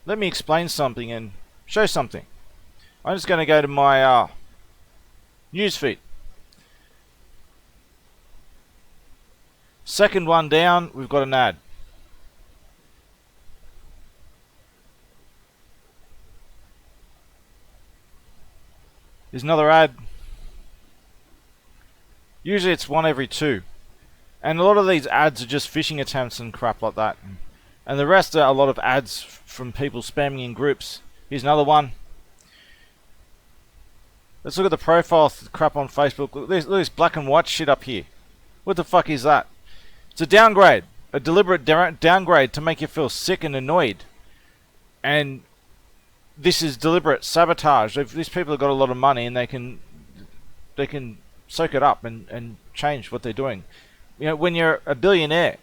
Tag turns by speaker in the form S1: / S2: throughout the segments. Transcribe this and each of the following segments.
S1: let me explain something and show something. I'm just going to go to my newsfeed. Second one down, we've got an ad. There's another ad. Usually it's one every two. And a lot of these ads are just phishing attempts and crap like that. And the rest are a lot of ads from people spamming in groups. Here's another one. Let's look at the profile crap on Facebook. Look at this black and white shit up here. What the fuck is that? It's a downgrade. A deliberate downgrade to make you feel sick and annoyed. And this is deliberate sabotage. These people have got a lot of money and they can soak it up and change what they're doing. You know, when you're a billionaire,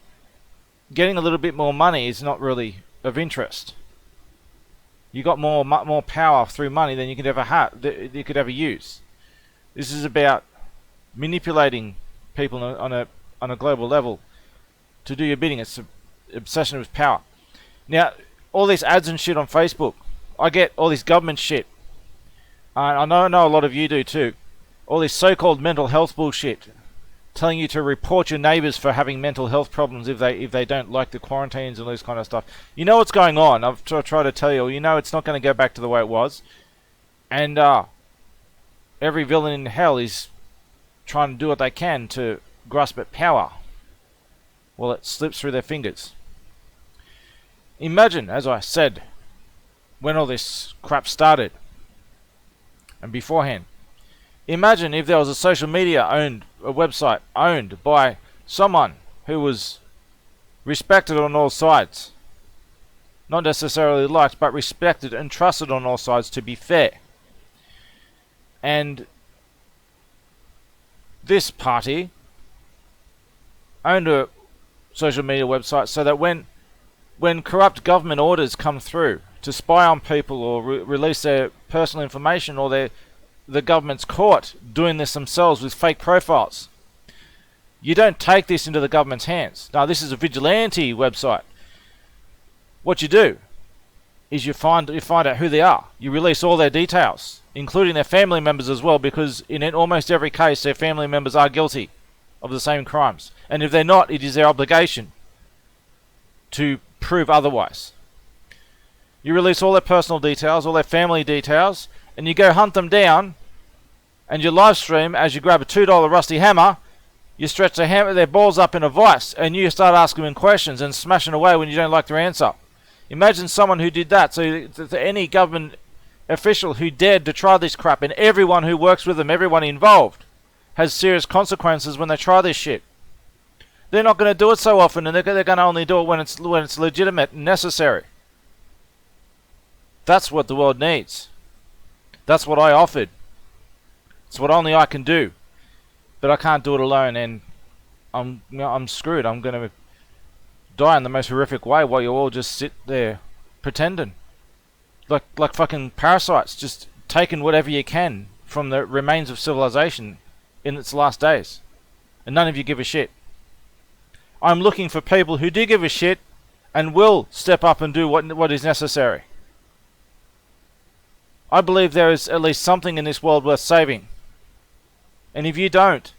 S1: getting a little bit more money is not really of interest. You got more power through money than you could ever use. This is about manipulating people on a global level to do your bidding. It's an obsession with power. Now, all these ads and shit on Facebook, I get all this government shit. I know a lot of you do too. All this so-called mental health bullshit, telling you to report your neighbours for having mental health problems if they don't like the quarantines and all this kind of stuff. You know what's going on. I've tried to tell you. You know it's not going to go back to the way it was. And every villain in hell is trying to do what they can to grasp at power. Well, it slips through their fingers. Imagine, as I said, when all this crap started, and beforehand, imagine if there was a social media a website owned by someone who was respected on all sides. Not necessarily liked, but respected and trusted on all sides, to be fair. And this party owned a social media website so that when corrupt government orders come through to spy on people or release their personal information, or the government's caught doing this themselves with fake profiles, you don't take this into the government's hands. Now, this is a vigilante website. What you do is you find out who they are. You release all their details, including their family members as well, because in almost every case their family members are guilty of the same crimes. And if they're not, it is their obligation to prove otherwise. You release all their personal details, all their family details, and you go hunt them down, and you live stream as you grab a $2 rusty hammer, you stretch their balls up in a vice, and you start asking them questions and smashing away when you don't like their answer. Imagine someone who did that. So any government official who dared to try this crap, and everyone who works with them, everyone involved, has serious consequences when they try this shit. They're not going to do it so often, and they're going to only do it when it's legitimate and necessary. That's what the world needs. That's what I offered. It's what only I can do. But I can't do it alone, and I'm screwed. I'm going to die in the most horrific way while you all just sit there pretending. Like fucking parasites, just taking whatever you can from the remains of civilization in its last days. And none of you give a shit. I'm looking for people who do give a shit and will step up and do what is necessary. I believe there is at least something in this world worth saving. And if you don't,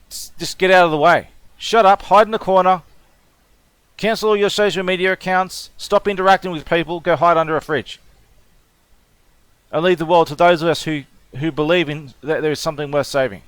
S1: just get out of the way. Shut up, hide in the corner, cancel all your social media accounts, stop interacting with people, go hide under a fridge. I leave the world to those of us who believe in that there is something worth saving.